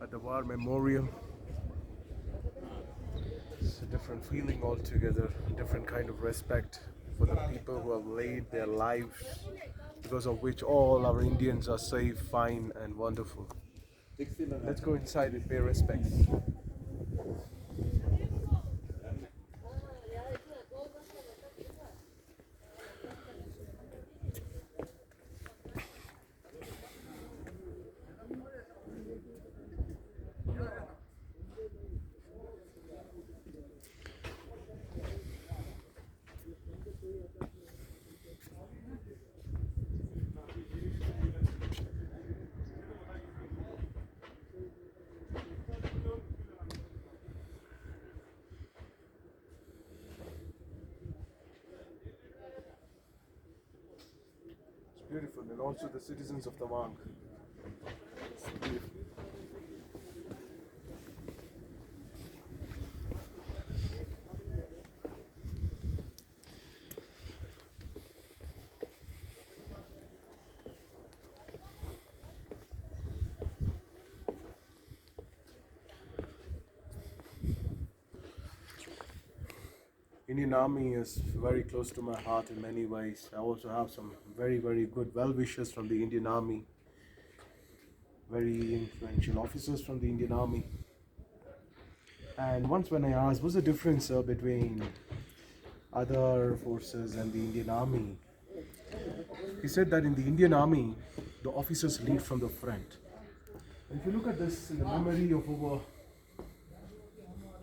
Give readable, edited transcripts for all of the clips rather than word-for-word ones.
at the War Memorial. It's a different feeling altogether, different kind of respect for the people who have laid their lives, because of which all our Indians are safe, fine, and wonderful. Let's go inside and pay respects. It's beautiful, and also the citizens of the Tawang. It's beautiful. Indian Army is very close to my heart in many ways. I also have some very, very good well-wishers from the Indian Army, very influential officers from the Indian Army. And once when I asked, what's the difference between other forces and the Indian Army? He said that in the Indian Army, the officers lead from the front. And if you look at this in the memory of over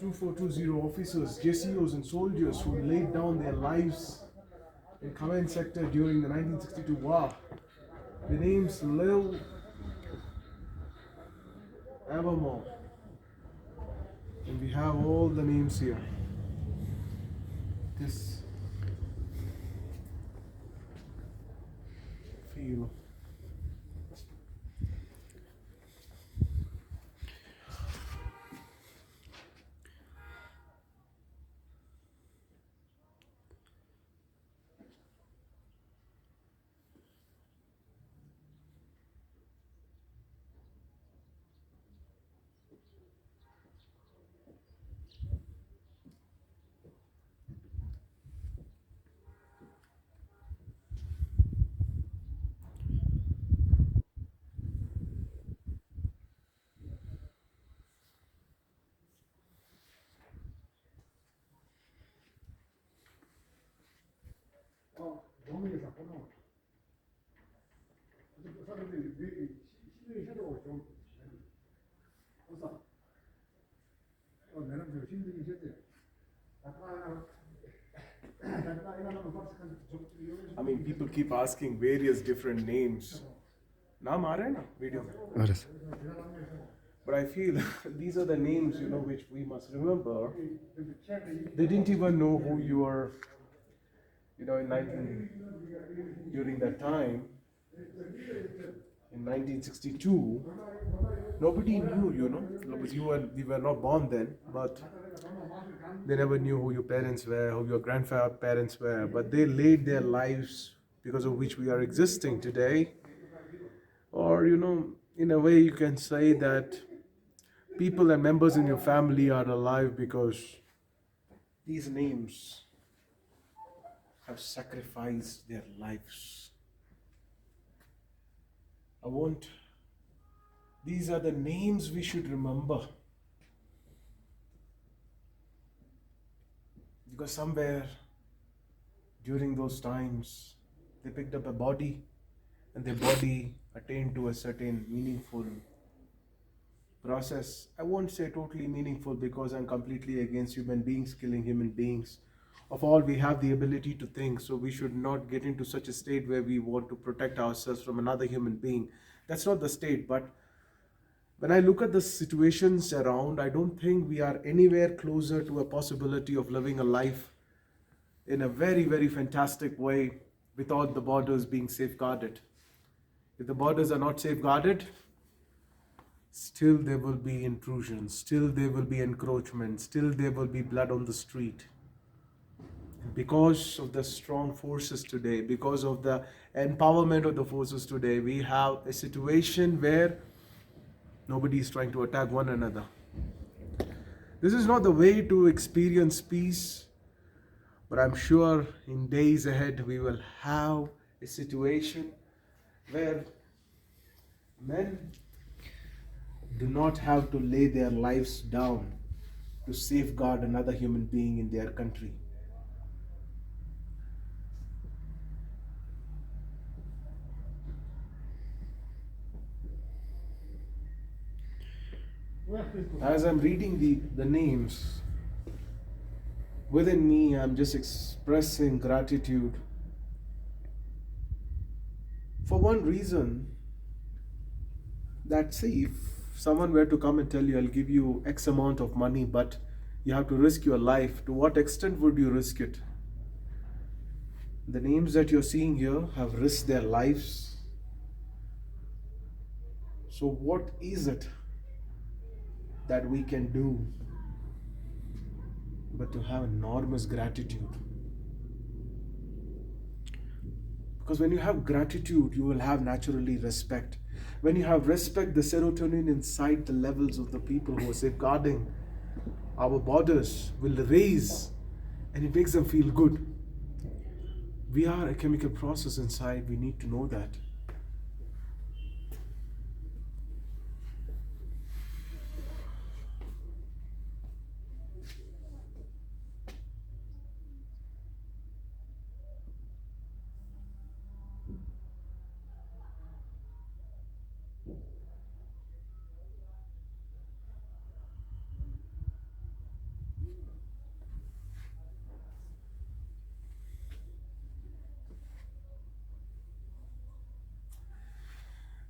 2420 officers, JCOs and soldiers who laid down their lives in command sector during the 1962 war, the names live evermore. And we have all the names here. This feel. 동물에서 보면 그 사람들이 시도에 해도 좀 우선 내는 저 힘들긴 했대. I mean, people keep asking various different names. Naam aa raha hai na video mein? But I feel these are the names, which we must remember. They didn't even know who you are, during that time, in 1962, nobody knew, because we were not born then, but they never knew who your parents were, who your grandparents were, but they laid their lives because of which we are existing today. Or, in a way you can say that people and members in your family are alive because these names have sacrificed their lives. These are the names we should remember. Because somewhere during those times, they picked up a body, and their body attained to a certain meaningful process. I won't say totally meaningful, because I'm completely against human beings killing human beings. Of all, we have the ability to think, so we should not get into such a state where we want to protect ourselves from another human being. That's not the state. But when I look at the situations around, I don't think we are anywhere closer to a possibility of living a life in a very, very fantastic way without the borders being safeguarded. If the borders are not safeguarded, still there will be intrusion, still there will be encroachment, still there will be blood on the street. Because of the strong forces today, because of the empowerment of the forces today, we have a situation where Nobody is trying to attack one another. This is not the way to experience peace, but I'm sure in days ahead we will have a situation where men do not have to lay their lives down to safeguard another human being in their country. As I'm reading the names, within me, I'm just expressing gratitude for one reason, that see, if someone were to come and tell you, I'll give you X amount of money, but you have to risk your life, to what extent would you risk it? The names that you're seeing here have risked their lives. So, what is it that we can do but to have enormous gratitude? Because when you have gratitude, you will have naturally respect. When you have respect, the serotonin inside the levels of the people who are safeguarding our borders will raise, and it makes them feel good. We are a chemical process inside, we need to know that.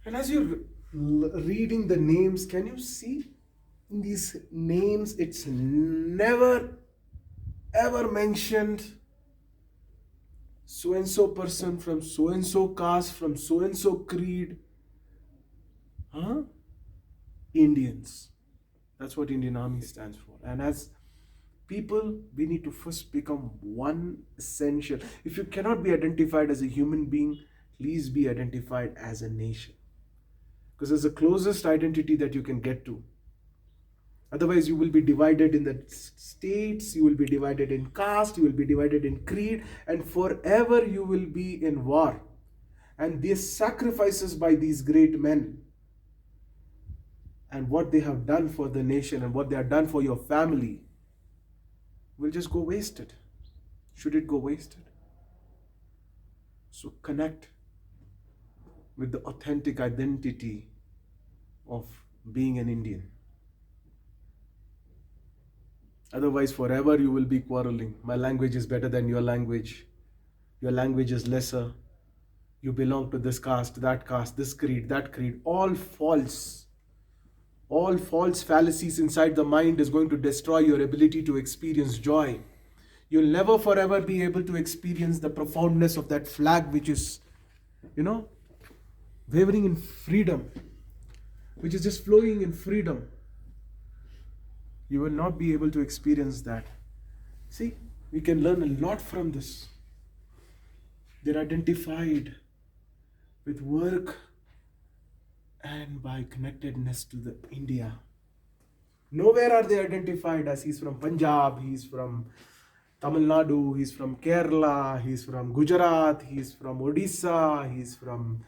And as you're reading the names, can you see in these names it's never ever mentioned so and so person from so and so caste, from so and so creed? Huh? Indians. That's what Indian Army stands for. And as people, we need to first become one essential. If you cannot be identified as a human being, please be identified as a nation. Because it's the closest identity that you can get to. Otherwise, you will be divided in the states, you will be divided in caste, you will be divided in creed, and forever you will be in war. And these sacrifices by these great men and what they have done for the nation and what they have done for your family will just go wasted. Should it go wasted? So connect with the authentic identity of being an Indian. Otherwise, forever you will be quarreling. My language is better than your language. Your language is lesser. You belong to this caste, this creed, that creed. All false. All false fallacies inside the mind is going to destroy your ability to experience joy. You'll never forever be able to experience the profoundness of that flag which is, wavering in freedom, which is just flowing in freedom. You will not be able to experience that. See, we can learn a lot from this. They're identified with work and by connectedness to the India. Nowhere are they identified as he's from Punjab, he's from Tamil Nadu, he's from Kerala, he's from Gujarat, he's from Odisha, he's from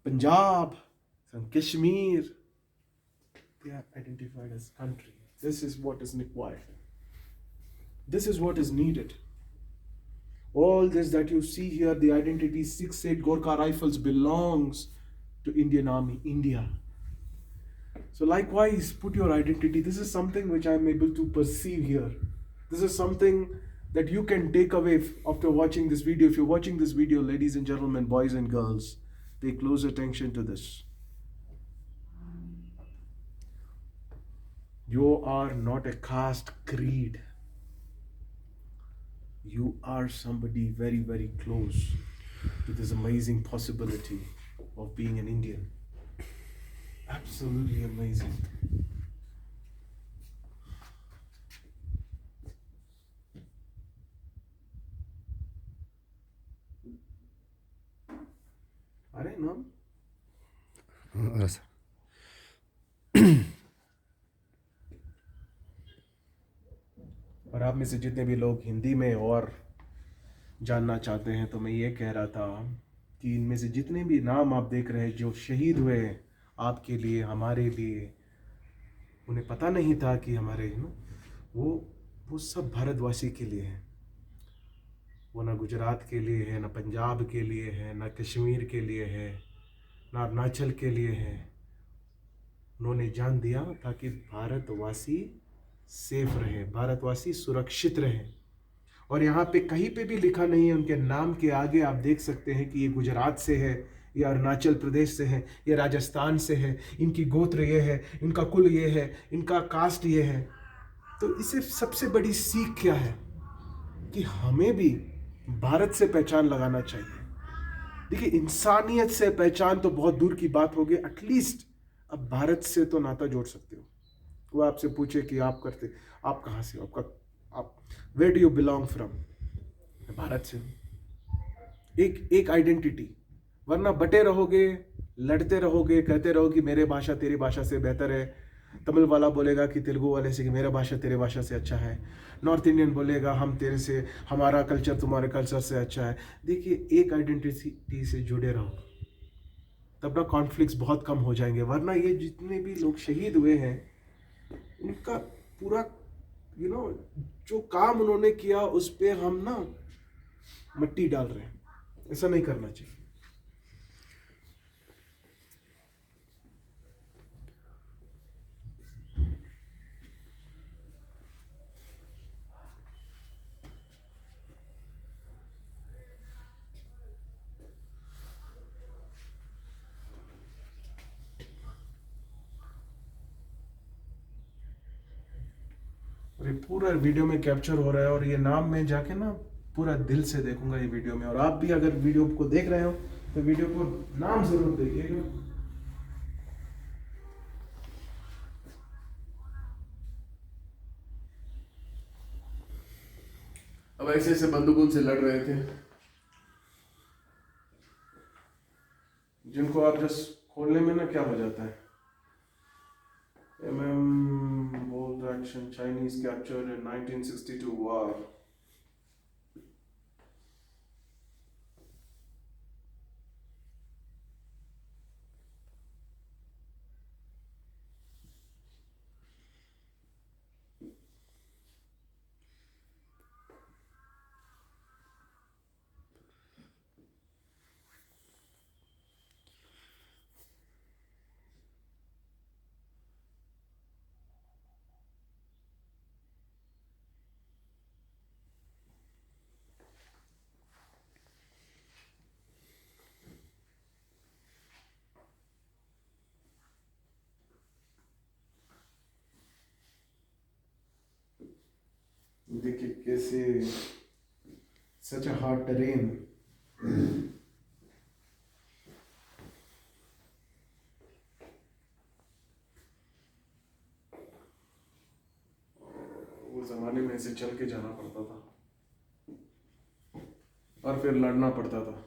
Punjab, from Kashmir. They are identified as country. This is what is required. This is what is needed. All this that you see here, the identity 6-8 Gorkha Rifles belongs to Indian Army, India. So likewise, put your identity. This is something which I'm able to perceive here. This is something that you can take away after watching this video. If you're watching this video, ladies and gentlemen, boys and girls, pay close attention to this. You are not a caste creed. You are somebody very, very close to this amazing possibility of being an Indian. Absolutely amazing. Are no? Yes. और आप में से जितने भी लोग हिंदी में और जानना चाहते हैं, तो मैं ये कह रहा था कि इनमें से जितने भी नाम आप देख रहे हैं जो शहीद हुए आपके लिए, हमारे लिए, उन्हें पता नहीं था कि हमारे वो सब भारतवासी के लिए है। वो ना गुजरात के लिए है, ना पंजाब के लिए है, ना कश्मीर के लिए है, ना अरुणाचल के लिए है। उन्होंने जान दिया ताकि भारतवासी सेफ रहे, भारतवासी सुरक्षित रहे। और यहाँ पे कहीं पे भी लिखा नहीं है उनके नाम के आगे, आप देख सकते हैं कि ये गुजरात से है, ये अरुणाचल प्रदेश से है, ये राजस्थान से है, इनकी गोत्र ये है, इनका कुल ये है, इनका कास्ट ये है। तो इससे सबसे बड़ी सीख क्या है कि हमें भी भारत से पहचान लगाना चाहिए। देखिए, इंसानियत से पहचान तो बहुत दूर की बात होगी, एटलीस्ट अब भारत से तो नाता जोड़ सकते हो। वो आपसे पूछे कि आप कहाँ से हो, आप where do you belong from, Bharat से हूँ। एक आइडेंटिटी। वरना बटे रहोगे, लड़ते रहोगे, कहते रहो कि मेरे भाषा तेरी भाषा से बेहतर है। तमिल वाला बोलेगा कि तेलुगु वाले से कि मेरा भाषा तेरे भाषा से अच्छा है। नॉर्थ इंडियन बोलेगा हम तेरे से, हमारा कल्चर तुम्हारे कल्चर से अच्छा है। देखिए, एक आइडेंटिटी से जुड़े रहो, तब ना कॉन्फ्लिक्ट्स बहुत कम हो जाएंगे। वरना ये जितने भी लोग शहीद हुए हैं, उनका पूरा जो काम उन्होंने किया उस पे हम ना मिट्टी डाल रहे हैं। ऐसा नहीं करना चाहिए। और ये पूरा वीडियो में कैप्चर हो रहा है, और ये नाम में जाके ना पूरा दिल से देखूंगा ये वीडियो में। और आप भी अगर वीडियो को देख रहे हो तो वीडियो को नाम जरूर देखिएगा। अब ऐसे ऐसे बंदूकों से लड़ रहे थे, जिनको आप जस्ट खोलने में ना क्या हो जाता है। Bold action, Chinese captured in 1962 war. देखिए कैसे, सच अ हार्ड टेरेन। वो जमाने में ऐसे चल के जाना पड़ता था और फिर लड़ना पड़ता था।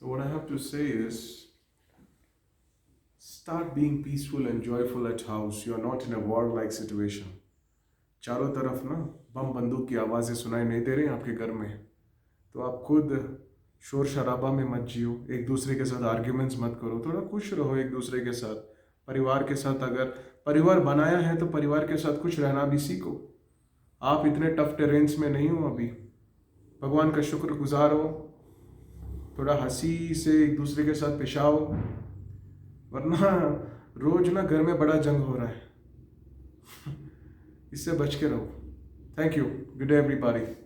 So what I have to say is, start being peaceful and joyful at house. You are not in a war-like situation. चारों तरफ ना बम बंदूक की आवाज़ें सुनाई नहीं दे रही आपके घर में, तो आप खुद शोर शराबा में मत जियो, एक दूसरे के साथ आर्ग्यूमेंट्स मत करो, थोड़ा खुश रहो एक दूसरे के साथ। परिवार के साथ अगर परिवार बनाया है तो परिवार के साथ खुश रहना भी सीखो। आप इतने टफ टेरेंस में नहीं हो अभी, भगवान का शुक्रगुजार हो, थोड़ा हंसी से एक दूसरे के साथ पेश आओ, वरना रोज ना घर में बड़ा जंग हो रहा है। इससे बच के रहो। Thank you. Good day everybody.